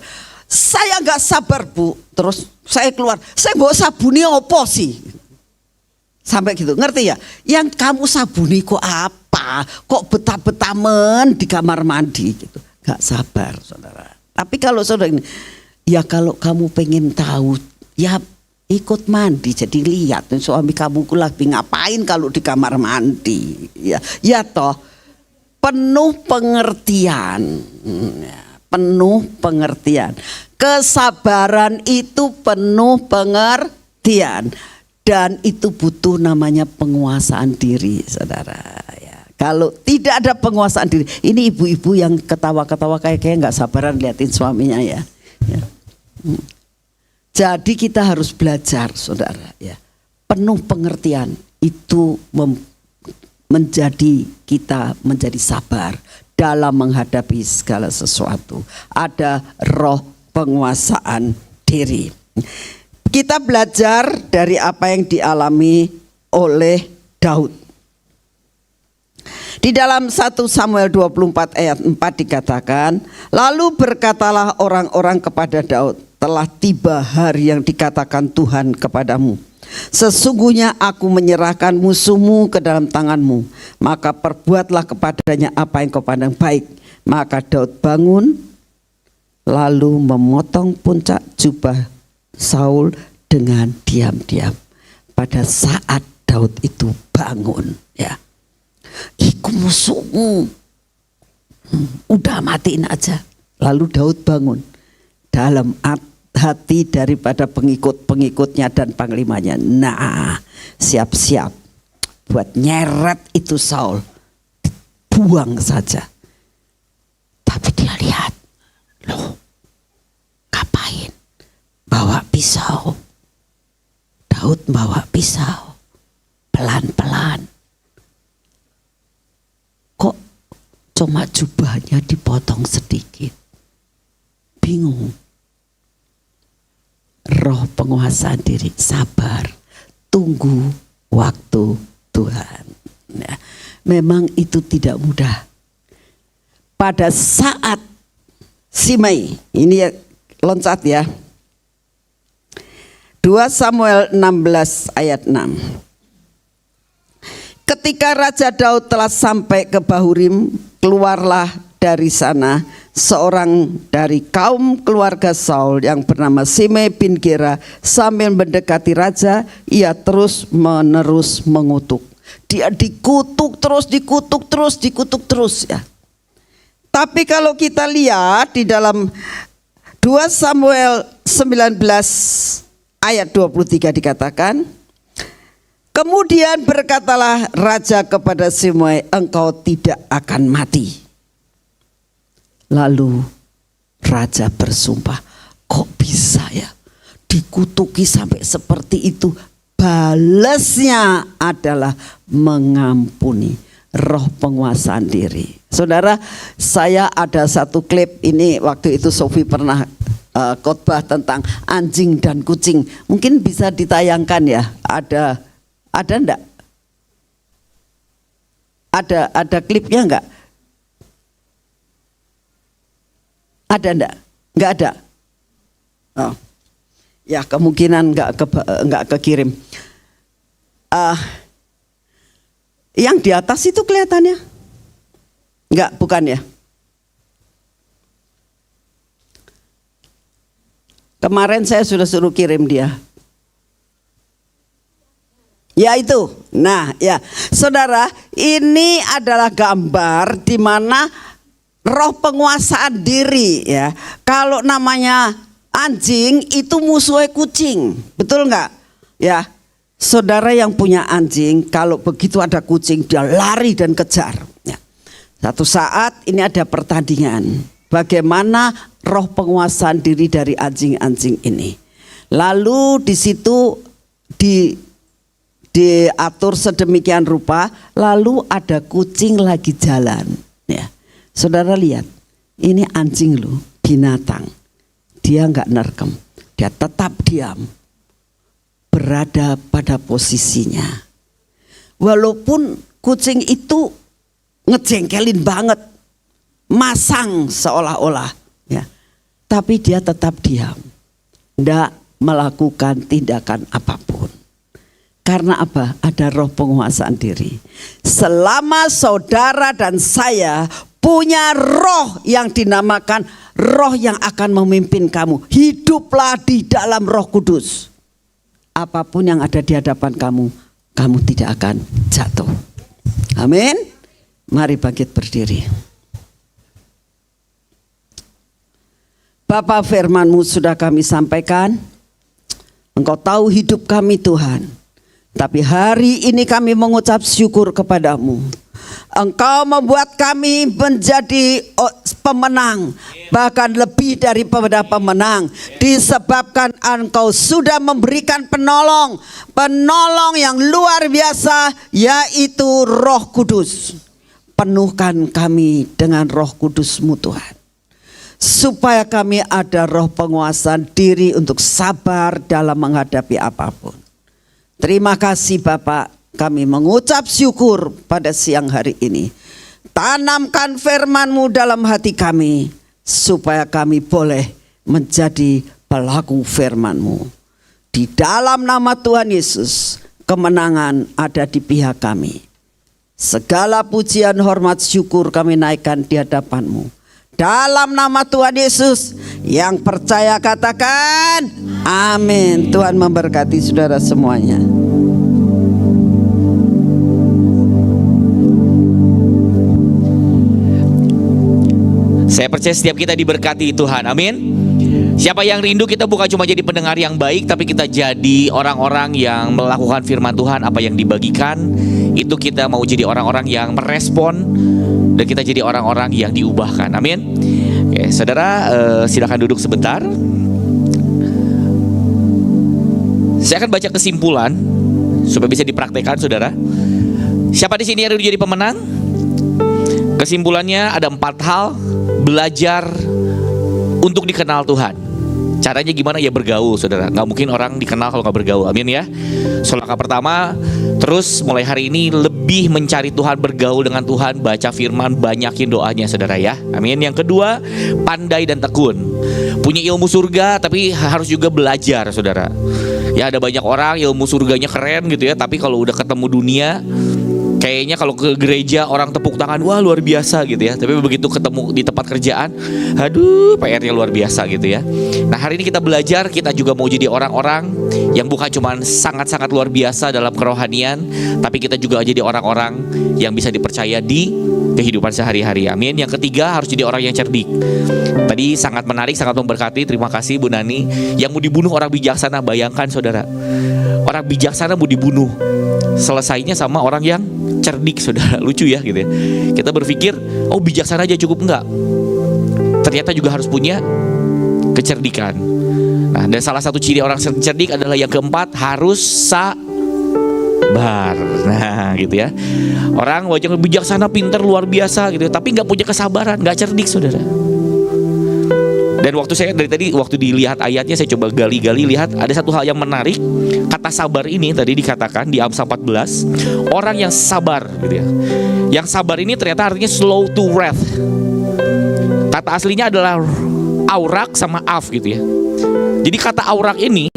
nggak sabar bu. Terus saya keluar, saya bawa sabuni opo sih? Sampai gitu, ngerti ya? Yang kamu sabuni kok apa? Kok betah-betamen di kamar mandi gitu? Gak sabar saudara. Tapi kalau saudara ini, ya kalau kamu pengen tahu, ya ikut mandi. Jadi lihat suami kamu lagi ngapain kalau di kamar mandi. Ya toh. Penuh pengertian, penuh pengertian. Kesabaran itu penuh pengertian, dan itu butuh namanya penguasaan diri, saudara. Ya. Kalau tidak ada penguasaan diri, ini ibu-ibu yang ketawa-ketawa kayak nggak sabaran liatin suaminya ya. Jadi kita harus belajar, saudara. Ya. Penuh pengertian itu kita menjadi sabar dalam menghadapi segala sesuatu. Ada roh penguasaan diri. Kita belajar dari apa yang dialami oleh Daud. Di dalam 1 Samuel 24 ayat 4 dikatakan, lalu berkatalah orang-orang kepada Daud, telah tiba hari yang dikatakan Tuhan kepadamu. Sesungguhnya aku menyerahkan musuhmu ke dalam tanganmu, maka perbuatlah kepadanya apa yang kau pandang baik. Maka Daud bangun lalu memotong puncak jubah Saul dengan diam-diam. Pada saat Daud itu bangun, ya, iku musuhmu, udah matiin aja. Lalu Daud bangun dalam hati daripada pengikut-pengikutnya dan panglimanya. Nah, siap-siap buat nyeret itu Saul, buang saja. Tapi dia lihat, loh, ngapain? Bawa pisau. Daud bawa pisau, pelan-pelan. Kok cuma jubahnya dipotong sedikit? Bingung. Roh penguasaan diri, sabar, tunggu waktu Tuhan. Ya, memang itu tidak mudah. Pada saat Simei, ini loncat ya. 2 Samuel 16 ayat 6. Ketika Raja Daud telah sampai ke Bahurim, keluarlah dari sana seorang dari kaum keluarga Saul yang bernama Simei bin Gera, sambil mendekati raja, ia terus menerus mengutuk. Dia dikutuk terus ya. Tapi kalau kita lihat di dalam 2 Samuel 19 ayat 23 dikatakan, kemudian berkatalah raja kepada Simei, engkau tidak akan mati. Lalu raja bersumpah, kok bisa ya dikutuki sampai seperti itu? Balasnya adalah mengampuni, roh penguasaan diri. Saudara, saya ada satu klip ini, waktu itu Sofi pernah khotbah tentang anjing dan kucing. Mungkin bisa ditayangkan ya, ada enggak? Ada klipnya enggak? Ada enggak? Enggak ada. Oh. Ya, kemungkinan enggak kekirim. Yang di atas itu kelihatannya? Enggak, bukan ya? Kemarin saya sudah suruh kirim dia. Ya itu. Nah, ya. Saudara, ini adalah gambar di mana roh penguasaan diri ya. Kalau namanya anjing itu musuhnya kucing, betul nggak? Ya, saudara yang punya anjing, kalau begitu ada kucing dia lari dan kejar. Ya. Satu saat ini ada pertandingan, bagaimana roh penguasaan diri dari anjing-anjing ini. Lalu di situ diatur sedemikian rupa, lalu ada kucing lagi jalan. Ya. Saudara lihat, ini anjing loh, binatang. Dia nggak nerkem, dia tetap diam, berada pada posisinya. Walaupun kucing itu ngejengkelin banget, masang seolah-olah, ya, tapi dia tetap diam, nggak melakukan tindakan apapun. Karena apa? Ada roh penguasaan diri. Selama saudara dan saya punya roh yang dinamakan roh yang akan memimpin kamu, hiduplah di dalam Roh Kudus. Apapun yang ada di hadapan kamu, kamu tidak akan jatuh. Amin. Mari bangkit berdiri. Bapa, firman-Mu sudah kami sampaikan. Engkau tahu hidup kami Tuhan. Tapi hari ini kami mengucap syukur kepadamu. Engkau membuat kami menjadi pemenang, bahkan lebih daripada pemenang, disebabkan Engkau sudah memberikan penolong yang luar biasa, yaitu Roh Kudus. Penuhkan kami dengan Roh Kudus-Mu Tuhan, supaya kami ada roh penguasaan diri untuk sabar dalam menghadapi apapun. Terima kasih Bapak. Kami mengucap syukur pada siang hari ini. Tanamkan firman-Mu dalam hati kami, supaya kami boleh menjadi pelaku firman-Mu. Di dalam nama Tuhan Yesus, kemenangan ada di pihak kami. Segala pujian, hormat, syukur kami naikkan di hadapan-Mu. Dalam nama Tuhan Yesus, yang percaya katakan amin. Tuhan memberkati saudara semuanya. Saya percaya setiap kita diberkati Tuhan, amin. Siapa yang rindu kita bukan cuma jadi pendengar yang baik, tapi kita jadi orang-orang yang melakukan firman Tuhan. Apa yang dibagikan itu kita mau jadi orang-orang yang merespon, dan kita jadi orang-orang yang diubahkan, amin. Oke, saudara, silakan duduk sebentar. Saya akan baca kesimpulan supaya bisa dipraktekkan, saudara. Siapa di sini yang rindu jadi pemenang? Kesimpulannya ada 4 hal. Belajar untuk dikenal Tuhan. Caranya gimana? Ya bergaul, saudara. Gak mungkin orang dikenal kalau gak bergaul, amin ya. So, langkah pertama, terus mulai hari ini lebih mencari Tuhan, bergaul dengan Tuhan, baca firman, banyakin doanya, saudara ya, amin. Yang kedua, pandai dan tekun. Punya ilmu surga, tapi harus juga belajar, saudara. Ya, ada banyak orang ilmu surganya keren gitu ya, tapi kalau udah ketemu dunia, Kayaknya kalau ke gereja orang tepuk tangan, wah luar biasa gitu ya. Tapi begitu ketemu di tempat kerjaan, aduh PR-nya luar biasa gitu ya. Nah hari ini kita belajar, kita juga mau jadi orang-orang yang bukan cuma sangat-sangat luar biasa dalam kerohanian, tapi kita juga jadi orang-orang yang bisa dipercaya di kehidupan sehari-hari. Amin. Yang ketiga, harus jadi orang yang cerdik. Tadi sangat menarik, sangat memberkati. Terima kasih Bu Nani. Yang mau dibunuh orang bijaksana, bayangkan saudara, orang bijaksana mau dibunuh, selesainya sama orang yang cerdik saudara. Lucu ya gitu ya. Kita berpikir, oh bijaksana aja cukup, enggak. Ternyata juga harus punya kecerdikan. Nah, dan salah satu ciri orang cerdik adalah yang keempat, harus sabar. Nah gitu ya. Orang wajah bijaksana, pintar, luar biasa gitu ya, tapi gak punya kesabaran, gak cerdik saudara. Dan waktu saya dari tadi, waktu dilihat ayatnya, saya coba gali-gali lihat, ada satu hal yang menarik. Kata sabar ini tadi dikatakan di Amsal 14, orang yang sabar gitu ya. Yang sabar ini ternyata artinya slow to wrath. Kata aslinya adalah aurak sama af gitu ya. Jadi kata aurak ini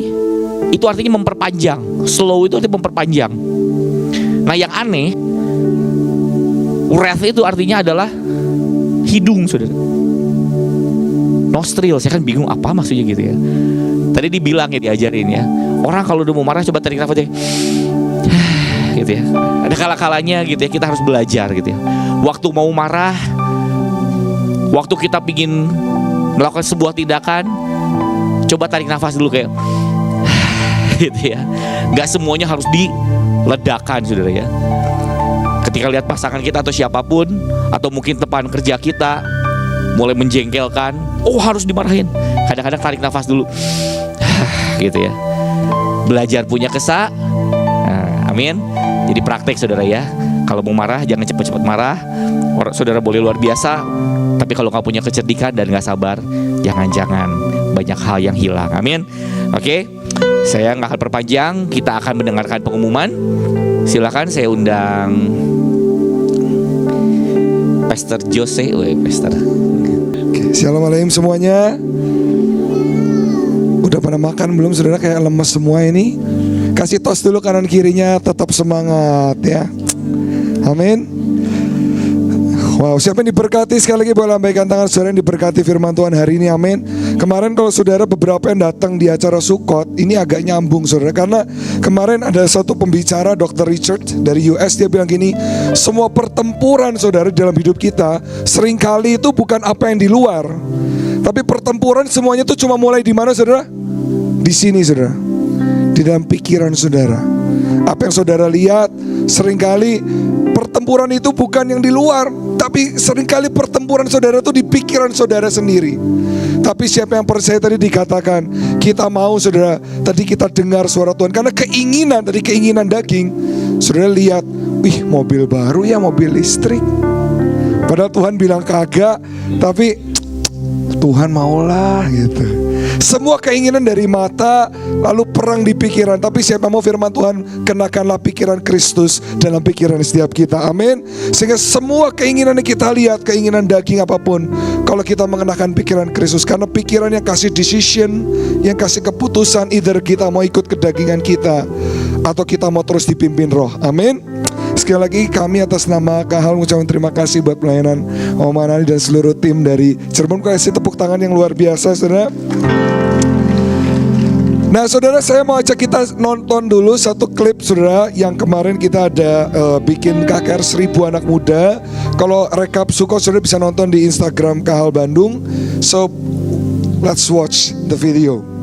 itu artinya memperpanjang. Slow itu artinya memperpanjang. Nah yang aneh, wrath itu artinya adalah hidung saudara, nostril. Saya kan bingung apa maksudnya gitu ya. Tadi dibilang ya, diajarin ya, orang kalau udah mau marah coba tarik nafas aja gitu ya. Ada kala-kalanya gitu ya, kita harus belajar gitu ya. Waktu mau marah, waktu kita pingin melakukan sebuah tindakan, coba tarik nafas dulu kayak gitu ya. Gak semuanya harus diledakan saudara ya. Ketika lihat pasangan kita atau siapapun, atau mungkin teman kerja kita mulai menjengkelkan, oh harus dimarahin. Kadang-kadang tarik nafas dulu gitu ya. Belajar punya nah, amin. Jadi praktek saudara ya. Kalau mau marah jangan cepat-cepat marah. Saudara boleh luar biasa, tapi kalau nggak punya kecerdikan dan nggak sabar, jangan-jangan banyak hal yang hilang. Amin. Oke, saya nggak akan perpanjang. Kita akan mendengarkan pengumuman. Silakan saya undang Pastor Jose. Pastor. Shalom alaikum semuanya. Udah pada makan belum saudara? Kayak lemes semua ini. Kasih tos dulu kanan kirinya, tetap semangat ya. Amin. Wow, siapa yang diberkati sekali lagi boleh lambaikan tangan saudara yang diberkati firman Tuhan hari ini, amin. Kemarin kalau saudara beberapa yang datang di acara Sukot, ini agak nyambung saudara, karena kemarin ada satu pembicara Dr. Richard dari US, dia bilang gini, semua pertempuran saudara dalam hidup kita seringkali itu bukan apa yang di luar, tapi pertempuran semuanya itu cuma mulai di mana saudara? Di sini saudara, di dalam pikiran saudara. Apa yang saudara lihat seringkali pertempuran itu bukan yang di luar, tapi seringkali pertempuran saudara itu di pikiran saudara sendiri. Tapi siapa yang percaya tadi dikatakan, kita mau saudara, tadi kita dengar suara Tuhan. Karena keinginan, tadi keinginan daging, saudara lihat, wih mobil baru ya, mobil listrik. Padahal Tuhan bilang kagak, tapi Tuhan maulah gitu. Semua keinginan dari mata, lalu perang di pikiran. Tapi siapa mau firman Tuhan, kenakanlah pikiran Kristus dalam pikiran setiap kita, amin. Sehingga semua keinginan yang kita lihat, keinginan daging apapun, kalau kita mengenakan pikiran Kristus, karena pikiran yang kasih decision, yang kasih keputusan, either kita mau ikut kedagingan kita, atau kita mau terus dipimpin roh, amin. Sekali lagi kami atas nama Kahal mengucapkan terima kasih buat pelayanan Om Manali dan seluruh tim dari Cirebon. Kasih tepuk tangan yang luar biasa saudara. Nah saudara, saya mau ajak kita nonton dulu satu klip saudara. Yang kemarin kita ada bikin KKR 1000 anak muda. Kalau rekap Sukot saudara bisa nonton di Instagram Kahal Bandung. So let's watch the video.